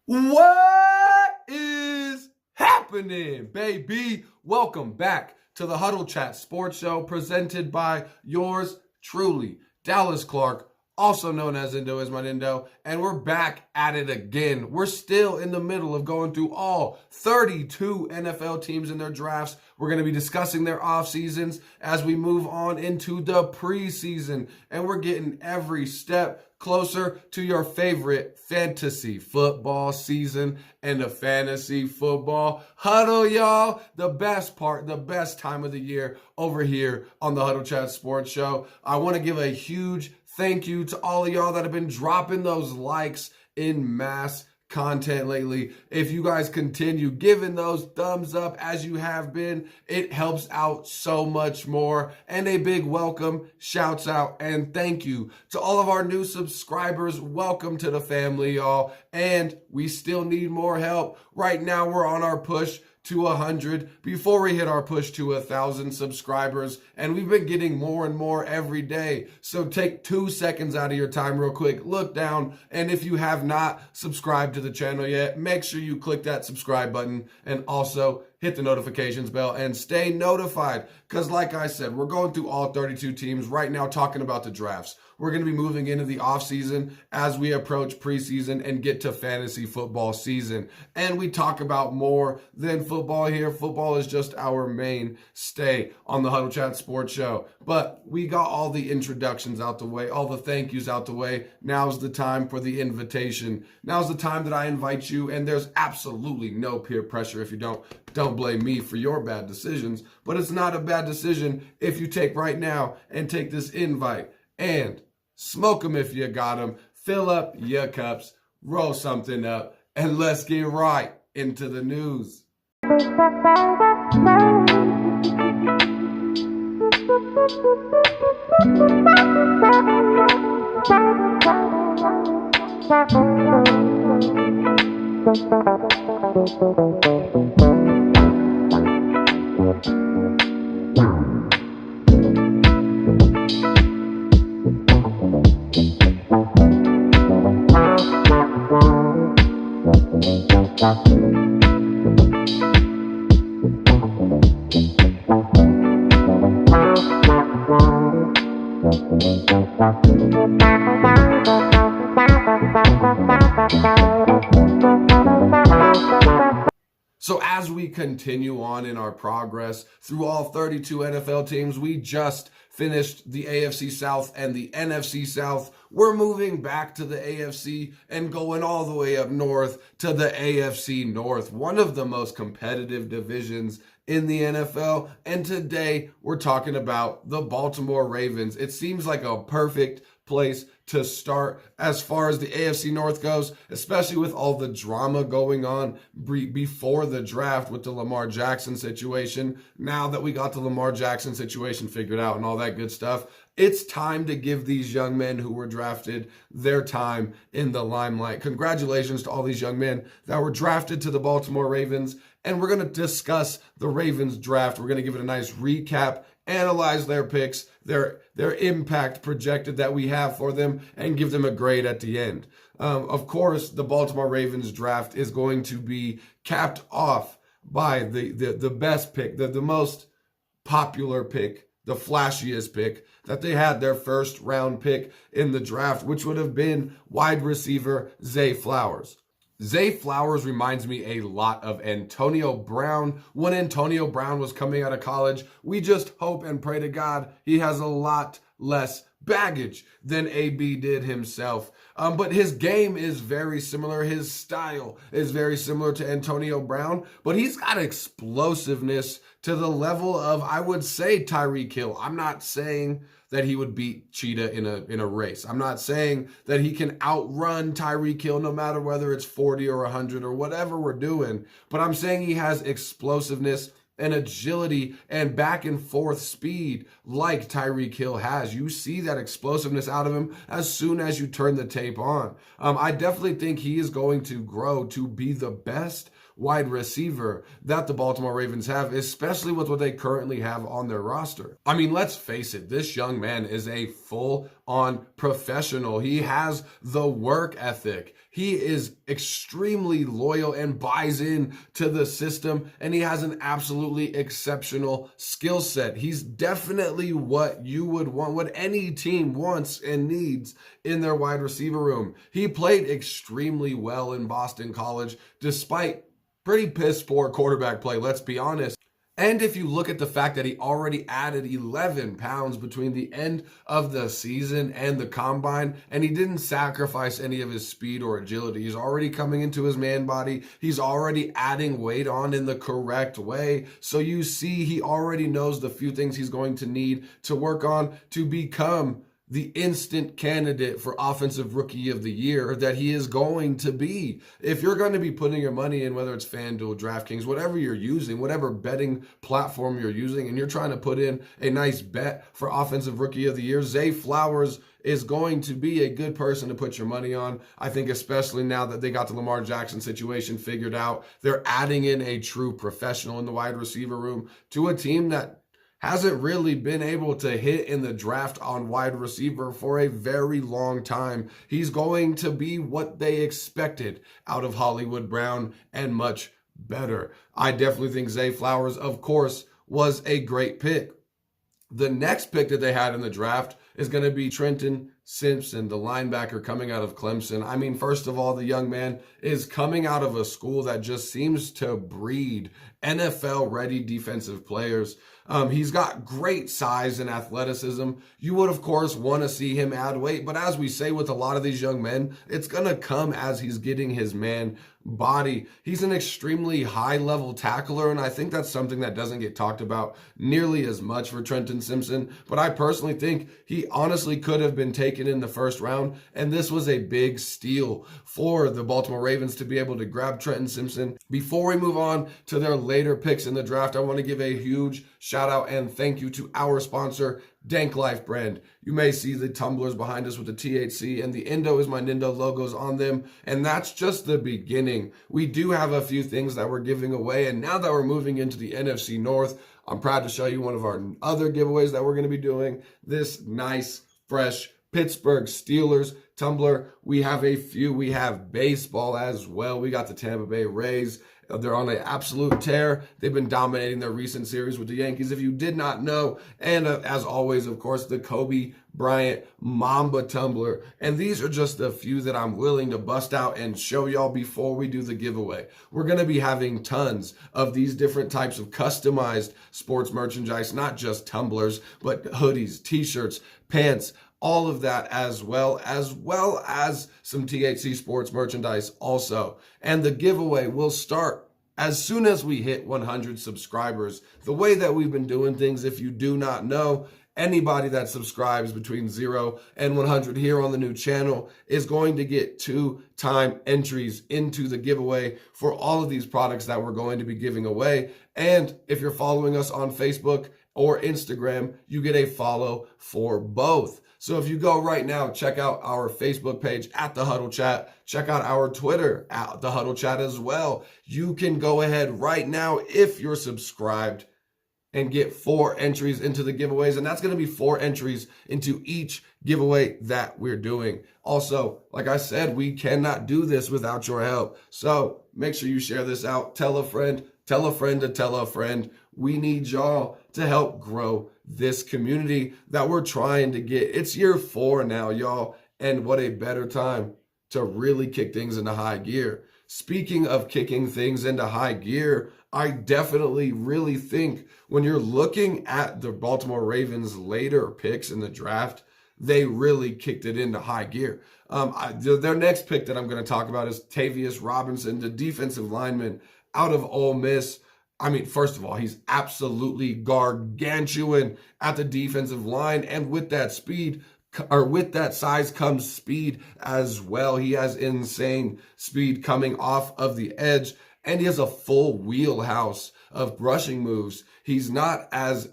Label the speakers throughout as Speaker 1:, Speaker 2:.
Speaker 1: What is happening, baby? Welcome back to the Huddle Chat Sports Show presented by yours truly, Dallas Clark, also known as Indo is my Nindo, and we're back at it again. We're still in the middle of going through all 32 NFL teams and their drafts. We're going to be discussing their off seasons as we move on into the preseason, and we're getting every step closer to your favorite fantasy football season and the fantasy football huddle, y'all. The best part, the best time of the year over here on the Huddle Chat Sports Show. I want to give a huge thank you to all of y'all that have been dropping those likes in mass content lately. If you guys continue giving those thumbs up as you have been, it helps out so much more. And a big welcome, shouts out, and thank you to all of our new subscribers. Welcome to the family, y'all. And we still need more help. Right now, we're on our push to 100 before we hit our push to 1,000 subscribers, and we've been getting more and more every day. So take 2 seconds out of your time real quick, look down, and if you have not subscribed to the channel yet, make sure you click that subscribe button and also hit the notifications bell and stay notified, because like I said, we're going through all 32 teams right now talking about the drafts. We're going to be moving into the offseason as we approach preseason and get to fantasy football season. And we talk about more than football here. Football is just our main stay on the Huddle Chat Sports Show. But we got all the introductions out the way, all the thank yous out the way. Now's the time for the invitation. Now's the time that I invite you, and there's absolutely no peer pressure if you don't blame me for your bad decisions. But it's not a bad decision if you take right now and take this invite and smoke them if you got them, fill up your cups, roll something up, and let's get right into the news. So as we continue on in our progress through all 32 NFL teams, we just finished the AFC South and the NFC South. We're moving back to the AFC and going all the way up north to the AFC North, one of the most competitive divisions in the NFL. And today we're talking about the Baltimore Ravens. It seems like a perfect place to start as far as the AFC North goes, especially with all the drama going on before the draft with the Lamar Jackson situation. Now that we got the Lamar Jackson situation figured out and all that good stuff, it's time to give these young men who were drafted their time in the limelight. Congratulations to all these young men that were drafted to the Baltimore Ravens. And we're going to discuss the Ravens draft. We're going to give it a nice recap, analyze their picks, their impact projected that we have for them, and give them a grade at the end. Of course, the Baltimore Ravens draft is going to be capped off by the best pick, the most popular pick, the flashiest pick that they had, their first round pick in the draft, which would have been wide receiver Zay Flowers. Zay Flowers reminds me a lot of Antonio Brown. When Antonio Brown was coming out of college, we just hope and pray to God he has a lot less baggage than AB did himself. But his game is very similar. His style is very similar to Antonio Brown, but he's got explosiveness to the level of, I would say, Tyreek Hill. I'm not saying that he would beat Cheetah in a race. I'm not saying that he can outrun Tyreek Hill no matter whether it's 40 or 100 or whatever we're doing, but I'm saying he has explosiveness and agility and back and forth speed like Tyreek Hill has. You see that explosiveness out of him as soon as you turn the tape on. I definitely think he is going to grow to be the best wide receiver that the Baltimore Ravens have, especially with what they currently have on their roster. I mean, let's face it, this young man is a full on professional. He has the work ethic. He is extremely loyal and buys in to the system, and he has an absolutely exceptional skill set. He's definitely what you would want, what any team wants and needs in their wide receiver room. He played extremely well in Boston College, despite pretty piss poor quarterback play, let's be honest. And if you look at the fact that he already added 11 pounds between the end of the season and the combine, and he didn't sacrifice any of his speed or agility. He's already coming into his man body. He's already adding weight on in the correct way. So you see, he already knows the few things he's going to need to work on to become the instant candidate for Offensive Rookie of the Year that he is going to be. If you're going to be putting your money in, whether it's FanDuel, DraftKings, whatever you're using, whatever betting platform you're using, and you're trying to put in a nice bet for Offensive Rookie of the Year, Zay Flowers is going to be a good person to put your money on. I think especially now that they got the Lamar Jackson situation figured out, they're adding in a true professional in the wide receiver room to a team that hasn't really been able to hit in the draft on wide receiver for a very long time. He's going to be what they expected out of Hollywood Brown and much better. I definitely think Zay Flowers, of course, was a great pick. The next pick that they had in the draft is going to be Trenton Simpson, the linebacker coming out of Clemson. I mean, first of all, the young man is coming out of a school that just seems to breed NFL-ready defensive players. He's got great size and athleticism. You would, of course, want to see him add weight, but as we say with a lot of these young men, it's going to come as he's getting his man body. He's an extremely high-level tackler, and I think that's something that doesn't get talked about nearly as much for Trenton Simpson, but I personally think he honestly could have been taken in the first round, and this was a big steal for the Baltimore Ravens to be able to grab Trenton Simpson. Before we move on to their later picks in the draft, I want to give a huge shout out and thank you to our sponsor, Danklyfe brand. You may see the tumblers behind us with the THC, and the Indo is my Nindo logos on them, and that's just the beginning. We do have a few things that we're giving away, and now that we're moving into the NFC North, I'm proud to show you one of our other giveaways that we're going to be doing. This nice, fresh Pittsburgh Steelers tumbler. We have a few. We have baseball as well. We got the Tampa Bay Rays. They're on an absolute tear. They've been dominating their recent series with the Yankees, if you did not know. And as always, of course, the Kobe Bryant Mamba tumbler. And these are just a few that I'm willing to bust out and show y'all before we do the giveaway. We're going to be having tons of these different types of customized sports merchandise, not just tumblers, but hoodies, t-shirts, pants, all of that as well as some THC Sports merchandise also. And the giveaway will start as soon as we hit 100 subscribers. The way that we've been doing things, if you do not know, anybody that subscribes between 0 and 100 here on the new channel is going to get 2-time entries into the giveaway for all of these products that we're going to be giving away. And if you're following us on Facebook or Instagram, you get a follow for both. So if you go right now, check out our Facebook page at The Huddle Chat. Check out our Twitter at The Huddle Chat as well. You can go ahead right now if you're subscribed and get 4 entries into the giveaways. And that's going to be 4 entries into each giveaway that we're doing. Also, like I said, we cannot do this without your help. So make sure you share this out. Tell a friend to tell a friend. We need y'all to help grow this community that we're trying to get. It's year 4 now, y'all. And what a better time to really kick things into high gear. Speaking of kicking things into high gear, I definitely really think when you're looking at the Baltimore Ravens' later picks in the draft, they really kicked it into high gear. Their next pick that I'm going to talk about is Tavius Robinson, the defensive lineman out of Ole Miss. I mean, first of all, he's absolutely gargantuan at the defensive line, and with that speed, or with that size comes speed as well. He has insane speed coming off of the edge, and he has a full wheelhouse of rushing moves. He's not as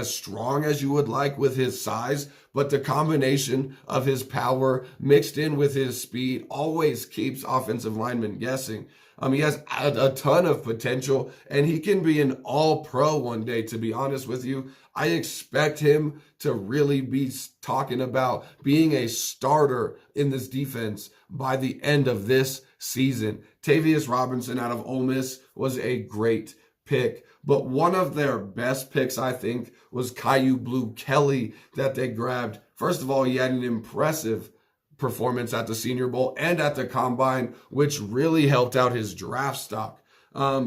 Speaker 1: strong as you would like with his size, but the combination of his power mixed in with his speed always keeps offensive linemen guessing. He has a ton of potential, and he can be an all-pro one day, to be honest with you. I expect him to really be talking about being a starter in this defense by the end of this season. Tavius Robinson out of Ole Miss was a great pick, but one of their best picks, I think, was Caillou Blue Kelly that they grabbed. First of all, he had an impressive performance at the Senior Bowl and at the Combine, which really helped out his draft stock.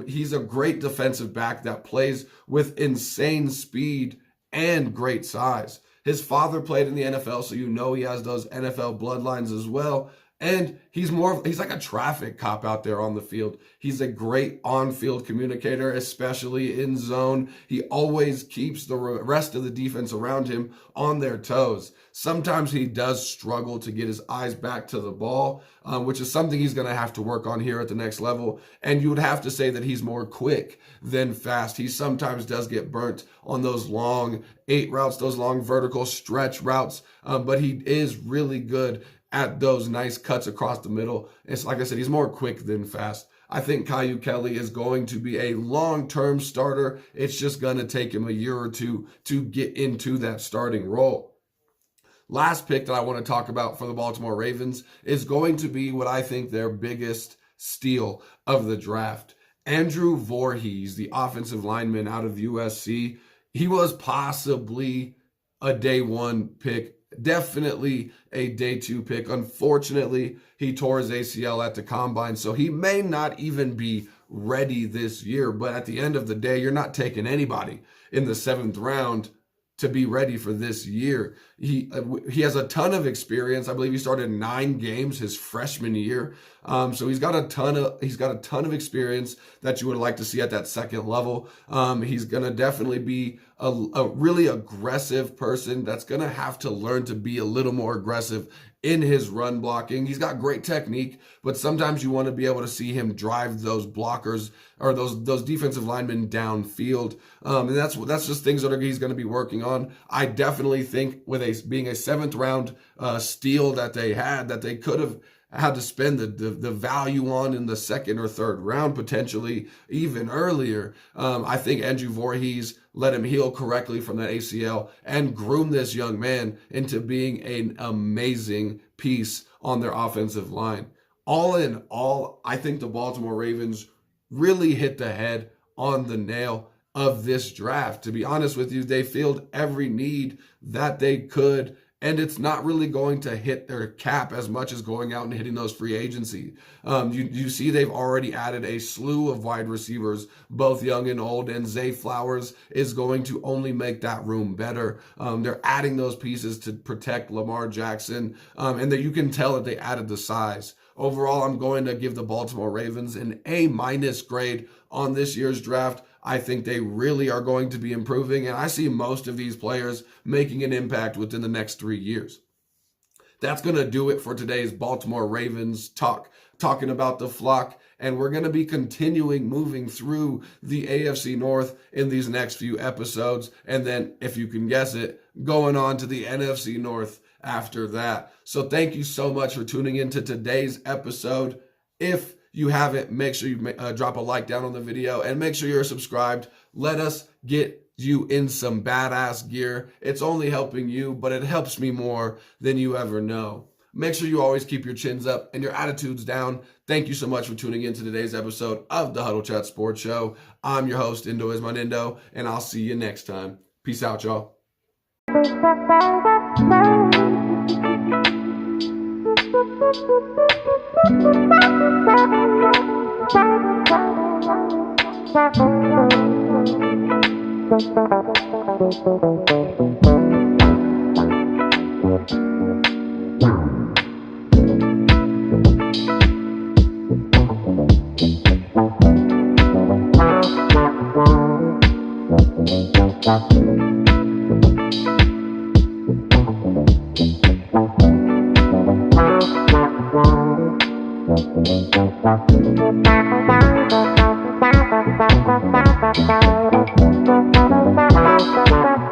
Speaker 1: He's a great defensive back that plays with insane speed and great size. His father played in the NFL, so you know he has those NFL bloodlines as well. And he's like a traffic cop out there on the field. He's a great on-field communicator, especially in zone. He always keeps the rest of the defense around him on their toes. Sometimes he does struggle to get his eyes back to the ball, which is something he's going to have to work on here at the next level. And you would have to say that he's more quick than fast. He sometimes does get burnt on those long 8 routes, those long vertical stretch routes, but he is really good at those nice cuts across the middle. It's like I said, he's more quick than fast. I think Caillou Kelly is going to be a long-term starter. It's just going to take him a year or two to get into that starting role. Last pick that I want to talk about for the Baltimore Ravens is going to be what I think their biggest steal of the draft. Andrew Voorhees, the offensive lineman out of USC. He was possibly a day 1 pick. Definitely a day 2 pick. Unfortunately, he tore his ACL at the Combine, so he may not even be ready this year. But at the end of the day, you're not taking anybody in the 7th round to be ready for this year. He has a ton of experience. I believe he started 9 games his freshman year. So he's got a ton of experience that you would like to see at that second level. He's gonna definitely be a really aggressive person that's gonna have to learn to be a little more aggressive in his run blocking. He's got great technique, but sometimes you want to be able to see him drive those blockers or those defensive linemen downfield. And that's just things that he's going to be working on. I definitely think with being a 7th round steal that they could have had to spend the value on in the 2nd or 3rd round, potentially even earlier. I think Andrew Voorhees let him heal correctly from that ACL and groom this young man into being an amazing piece on their offensive line. All in all, I think the Baltimore Ravens really hit the head on the nail of this draft. To be honest with you, they filled every need that they could, and it's not really going to hit their cap as much as going out and hitting those free agency. You see they've already added a slew of wide receivers, both young and old, and Zay Flowers is going to only make that room better. They're adding those pieces to protect Lamar Jackson, and that you can tell that they added the size. Overall, I'm going to give the Baltimore Ravens an A- grade on this year's draft. I think they really are going to be improving, and I see most of these players making an impact within the next 3 years. That's going to do it for today's Baltimore Ravens talking about the flock, and we're going to be continuing moving through the AFC North in these next few episodes, and then, if you can guess it, going on to the NFC North after that. So thank you so much for tuning into today's episode. If you haven't, make sure you drop a like down on the video and make sure you're subscribed. Let us get you in some badass gear. It's only helping you, but it helps me more than you ever know. Make sure you always keep your chins up and your attitudes down. Thank you so much for tuning in to today's episode of the Huddle Chat Sports Show. I'm your host, Indo is my Nindo, and I'll see you next time. Peace out, y'all.